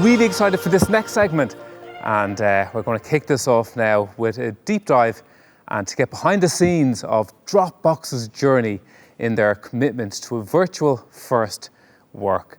really excited for this next segment, and we're going to kick this off now with a deep dive and to get behind the scenes of Dropbox's journey in their commitment to a virtual first work.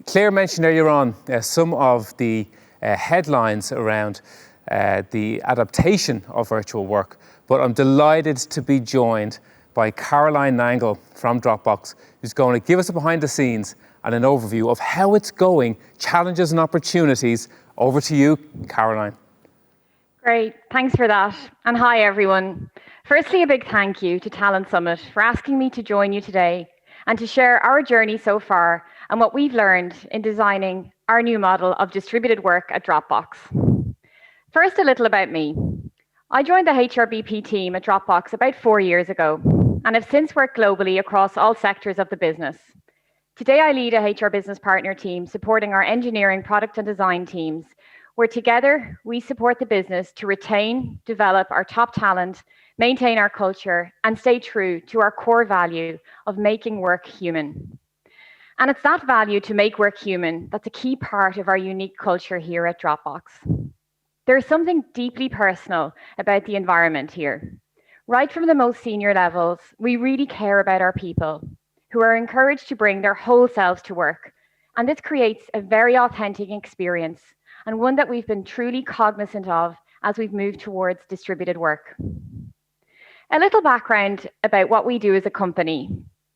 Claire mentioned earlier on some of the headlines around the adaptation of virtual work, but I'm delighted to be joined by Caroline Nangle from Dropbox, who's going to give us a behind the scenes and an overview of how it's going, challenges and opportunities. Over to you, Caroline. Great, thanks for that. And hi, everyone. Firstly, a big thank you to Talent Summit for asking me to join you today and to share our journey so far and what we've learned in designing our new model of distributed work at Dropbox. First, a little about me. I joined the HRBP team at Dropbox about 4 years ago and have since worked globally across all sectors of the business. Today, I lead a HR business partner team supporting our engineering, product and design teams, where together we support the business to retain, develop our top talent, maintain our culture, and stay true to our core value of making work human. And it's that value to make work human that's a key part of our unique culture here at Dropbox. There's something deeply personal about the environment here. Right from the most senior levels, we really care about our people, who are encouraged to bring their whole selves to work. And this creates a very authentic experience, and one that we've been truly cognizant of as we've moved towards distributed work. A little background about what we do as a company.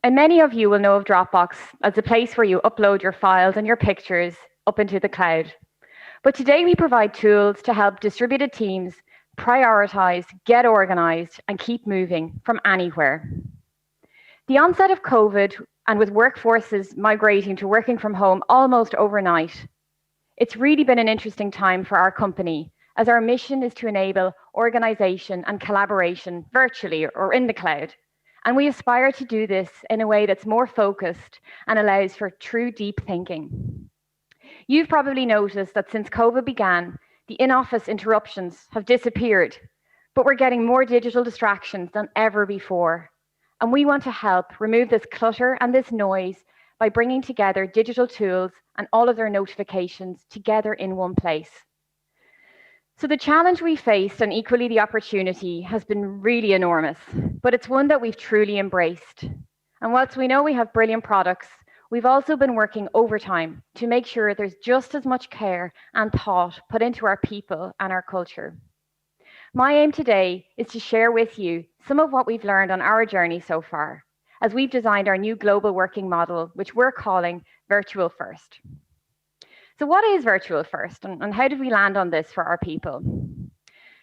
And many of you will know of Dropbox as a place where you upload your files and your pictures up into the cloud. But today we provide tools to help distributed teams prioritize, get organized, and keep moving from anywhere. The onset of COVID, and with workforces migrating to working from home almost overnight, it's really been an interesting time for our company, as our mission is to enable organization and collaboration virtually or in the cloud. And we aspire to do this in a way that's more focused and allows for true deep thinking. You've probably noticed that since COVID began, the in-office interruptions have disappeared, but we're getting more digital distractions than ever before. And we want to help remove this clutter and this noise by bringing together digital tools and all of their notifications together in one place. So the challenge we faced, and equally the opportunity, has been really enormous, but it's one that we've truly embraced. And whilst we know we have brilliant products, we've also been working overtime to make sure there's just as much care and thought put into our people and our culture. My aim today is to share with you some of what we've learned on our journey so far, as we've designed our new global working model, which we're calling Virtual First. So what is Virtual First, and how did we land on this for our people?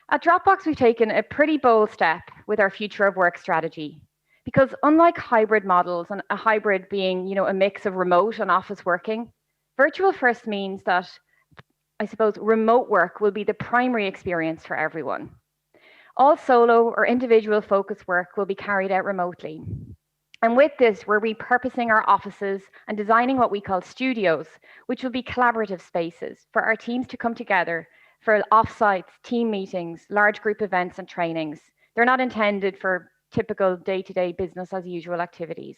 At Dropbox, we've taken a pretty bold step with our future of work strategy, because unlike hybrid models, and a hybrid being a mix of remote and office working, Virtual First means that, I suppose, remote work will be the primary experience for everyone. All solo or individual focused work will be carried out remotely. And with this, we're repurposing our offices and designing what we call studios, which will be collaborative spaces for our teams to come together for offsites, team meetings, large group events and trainings. They're not intended for typical day-to-day business as usual activities.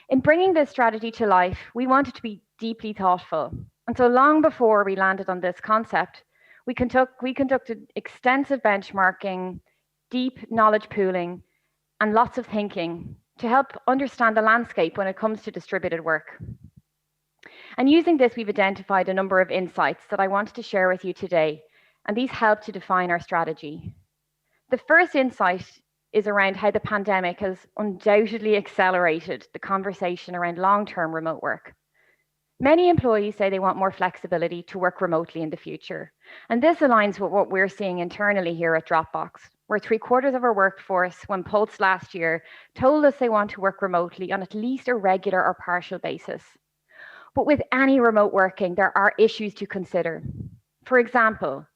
In bringing this strategy to life, we wanted to be deeply thoughtful. And so long before we landed on this concept, we conducted extensive benchmarking, deep knowledge pooling, and lots of thinking to help understand the landscape when it comes to distributed work. And using this, we've identified a number of insights that I wanted to share with you today, and these help to define our strategy. The first insight is around how the pandemic has undoubtedly accelerated the conversation around long-term remote work. Many employees say they want more flexibility to work remotely in the future. And this aligns with what we're seeing internally here at Dropbox, where 3/4 of our workforce, when polled last year, told us they want to work remotely on at least a regular or partial basis. But with any remote working, there are issues to consider. For example,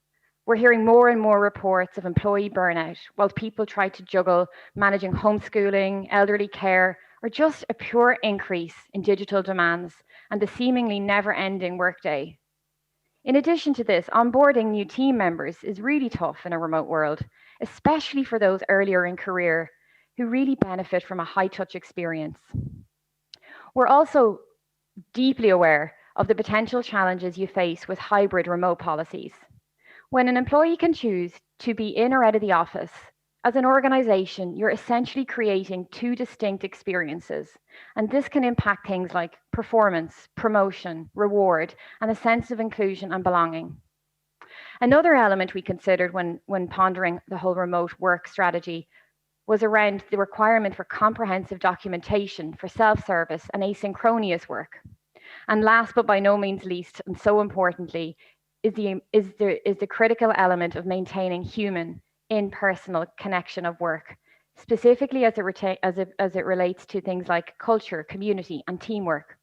we're hearing more and more reports of employee burnout while people try to juggle managing homeschooling, elderly care, or just a pure increase in digital demands and the seemingly never-ending workday. In addition to this, onboarding new team members is really tough in a remote world, especially for those earlier in career who really benefit from a high-touch experience. We're also deeply aware of the potential challenges you face with hybrid remote policies. When an employee can choose to be in or out of the office, as an organization, you're essentially creating two distinct experiences, and this can impact things like performance, promotion, reward, and a sense of inclusion and belonging. Another element we considered when pondering the whole remote work strategy was around the requirement for comprehensive documentation for self-service and asynchronous work. And last but by no means least, and so importantly, is the critical element of maintaining human, in-personal connection of work, specifically as it relates to things like culture, community, and teamwork.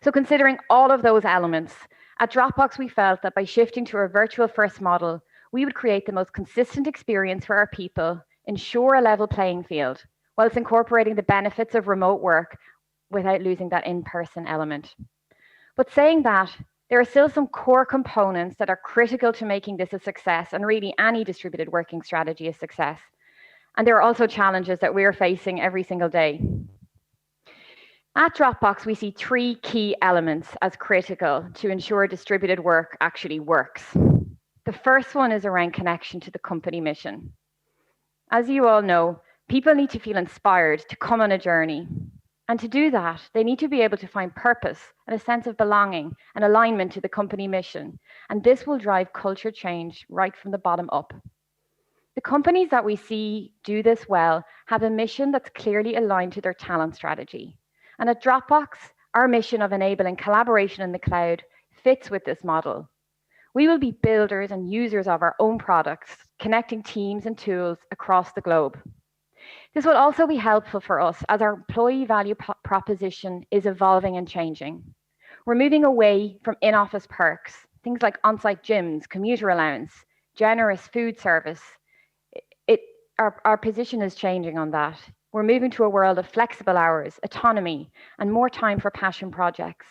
So considering all of those elements, at Dropbox we felt that by shifting to a virtual first model, we would create the most consistent experience for our people, ensure a level playing field, whilst incorporating the benefits of remote work without losing that in-person element. But saying that, there are still some core components that are critical to making this a success, and really any distributed working strategy a success. And there are also challenges that we are facing every single day. At Dropbox, we see three key elements as critical to ensure distributed work actually works. The first one is around connection to the company mission. As you all know, people need to feel inspired to come on a journey. And to do that, they need to be able to find purpose and a sense of belonging and alignment to the company mission. And this will drive culture change right from the bottom up. The companies that we see do this well have a mission that's clearly aligned to their talent strategy. And at Dropbox, our mission of enabling collaboration in the cloud fits with this model. We will be builders and users of our own products, connecting teams and tools across the globe. This will also be helpful for us as our employee value proposition is evolving and changing. We're moving away from in-office perks, things like on-site gyms, commuter allowance, generous food service. Our position is changing on that. We're moving to a world of flexible hours, autonomy, and more time for passion projects.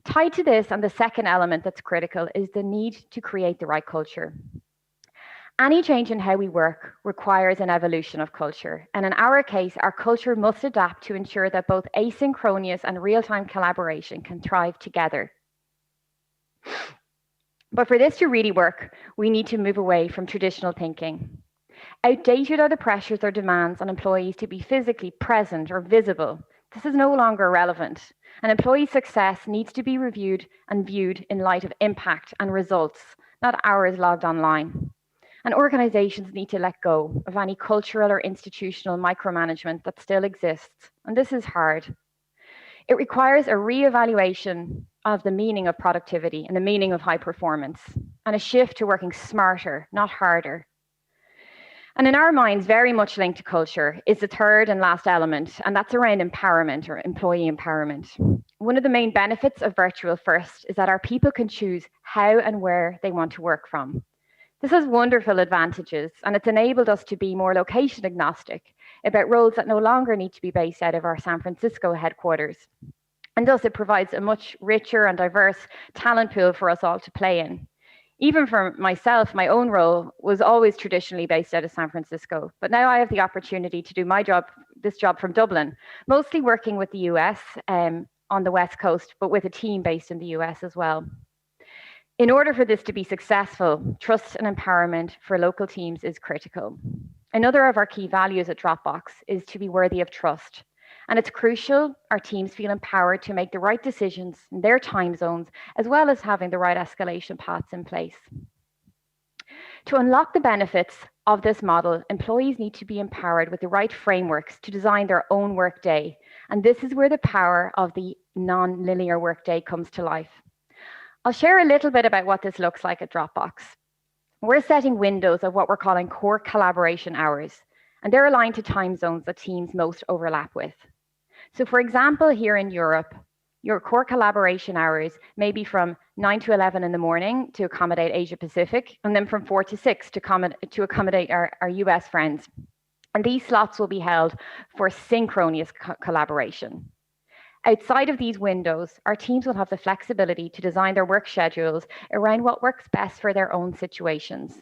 Tied to this, and the second element that's critical, is the need to create the right culture. Any change in how we work requires an evolution of culture. And in our case, our culture must adapt to ensure that both asynchronous and real-time collaboration can thrive together. But for this to really work, we need to move away from traditional thinking. Outdated are the pressures or demands on employees to be physically present or visible. This is no longer relevant. And employee success needs to be reviewed and viewed in light of impact and results, not hours logged online. And organizations need to let go of any cultural or institutional micromanagement that still exists. And this is hard. It requires a reevaluation of the meaning of productivity and the meaning of high performance, and a shift to working smarter, not harder. And in our minds, very much linked to culture is the third and last element, and that's around empowerment or employee empowerment. One of the main benefits of Virtual First is that our people can choose how and where they want to work from. This has wonderful advantages, and it's enabled us to be more location agnostic about roles that no longer need to be based out of our San Francisco headquarters. And thus it provides a much richer and diverse talent pool for us all to play in. Even for myself, my own role was always traditionally based out of San Francisco, but now I have the opportunity to do this job from Dublin, mostly working with the US on the West Coast, but with a team based in the US as well. In order for this to be successful, trust and empowerment for local teams is critical. Another of our key values at Dropbox is to be worthy of trust. And it's crucial our teams feel empowered to make the right decisions in their time zones, as well as having the right escalation paths in place. To unlock the benefits of this model, employees need to be empowered with the right frameworks to design their own workday. And this is where the power of the non-linear workday comes to life. I'll share a little bit about what this looks like at Dropbox. We're setting windows of what we're calling core collaboration hours, and they're aligned to time zones that teams most overlap with. So for example, here in Europe, your core collaboration hours may be from 9 to 11 in the morning to accommodate Asia Pacific, and then from 4 to 6 to accommodate our US friends. And these slots will be held for synchronous collaboration. Outside of these windows, our teams will have the flexibility to design their work schedules around what works best for their own situations.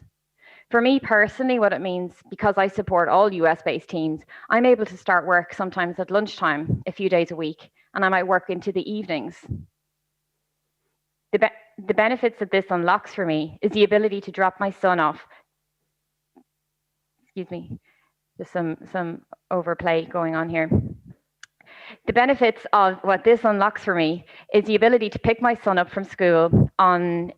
For me personally, what it means, because I support all US-based teams, I'm able to start work sometimes at lunchtime, a few days a week, and I might work into the evenings. The benefits that this unlocks for me is the ability to drop my son off. Excuse me, just some overplay going on here. The benefits of what this unlocks for me is the ability to pick my son up from school on,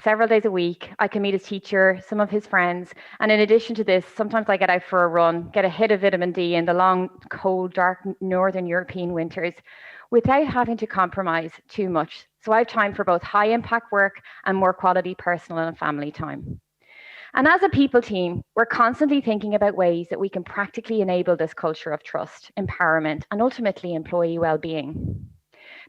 several days a week. I can meet his teacher, some of his friends. And in addition to this, sometimes I get out for a run, get a hit of vitamin D in the long, cold, dark Northern European winters without having to compromise too much. So I have time for both high impact work and more quality personal and family time. And as a people team, we're constantly thinking about ways that we can practically enable this culture of trust, empowerment, and ultimately employee well-being.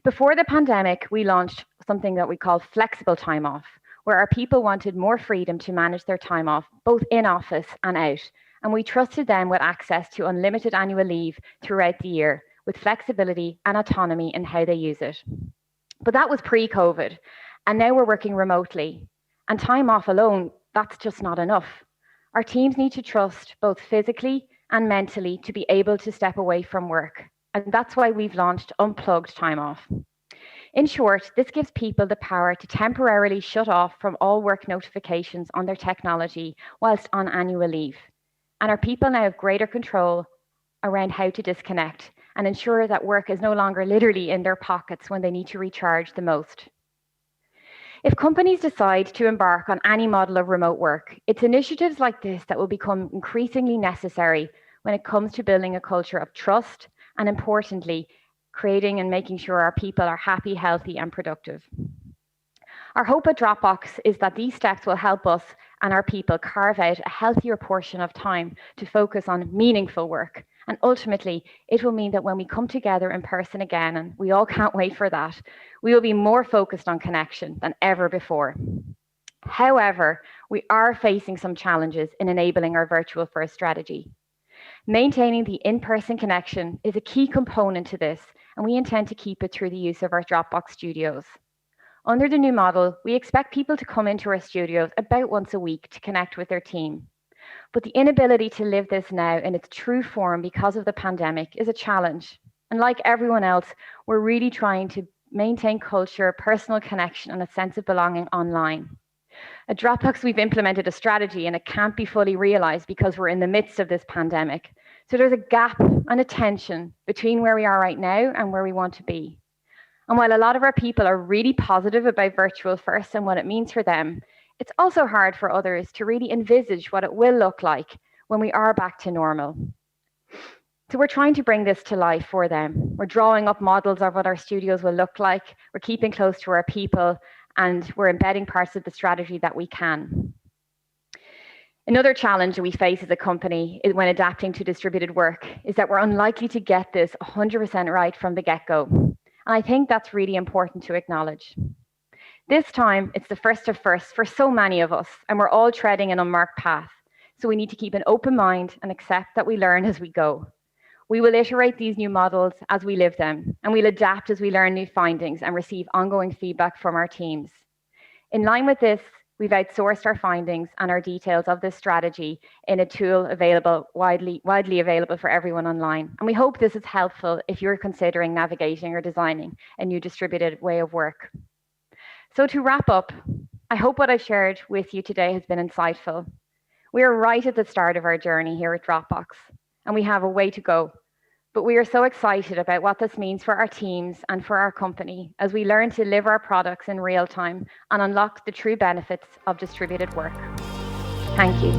Before the pandemic, we launched something that we call flexible time off, where our people wanted more freedom to manage their time off, both in office and out. And we trusted them with access to unlimited annual leave throughout the year, with flexibility and autonomy in how they use it. But that was pre-COVID, and now we're working remotely. And time off alone, that's just not enough. Our teams need to trust both physically and mentally to be able to step away from work. And that's why we've launched Unplugged Time Off. In short, this gives people the power to temporarily shut off from all work notifications on their technology whilst on annual leave. And our people now have greater control around how to disconnect and ensure that work is no longer literally in their pockets when they need to recharge the most. If companies decide to embark on any model of remote work, it's initiatives like this that will become increasingly necessary when it comes to building a culture of trust and, importantly, creating and making sure our people are happy, healthy, and productive. Our hope at Dropbox is that these steps will help us and our people carve out a healthier portion of time to focus on meaningful work. And ultimately, it will mean that when we come together in person again, and we all can't wait for that, we will be more focused on connection than ever before. However, we are facing some challenges in enabling our virtual first strategy. Maintaining the in-person connection is a key component to this, and we intend to keep it through the use of our Dropbox studios. Under the new model, we expect people to come into our studios about once a week to connect with their team. But the inability to live this now in its true form because of the pandemic is a challenge. And like everyone else, we're really trying to maintain culture, personal connection, and a sense of belonging online. At Dropbox, we've implemented a strategy and it can't be fully realized because we're in the midst of this pandemic. So there's a gap and a tension between where we are right now and where we want to be. And while a lot of our people are really positive about virtual first and what it means for them, it's also hard for others to really envisage what it will look like when we are back to normal. So we're trying to bring this to life for them. We're drawing up models of what our studios will look like. We're keeping close to our people, and we're embedding parts of the strategy that we can. Another challenge we face as a company when adapting to distributed work is that we're unlikely to get this 100% right from the get-go. And I think that's really important to acknowledge. This time, it's the first of firsts for so many of us, and we're all treading an unmarked path. So we need to keep an open mind and accept that we learn as we go. We will iterate these new models as we live them, and we'll adapt as we learn new findings and receive ongoing feedback from our teams. In line with this, we've outsourced our findings and our details of this strategy in a tool widely available for everyone online. And we hope this is helpful if you're considering navigating or designing a new distributed way of work. So to wrap up, I hope what I've shared with you today has been insightful. We are right at the start of our journey here at Dropbox, and we have a way to go. But we are so excited about what this means for our teams and for our company as we learn to live our products in real time and unlock the true benefits of distributed work. Thank you.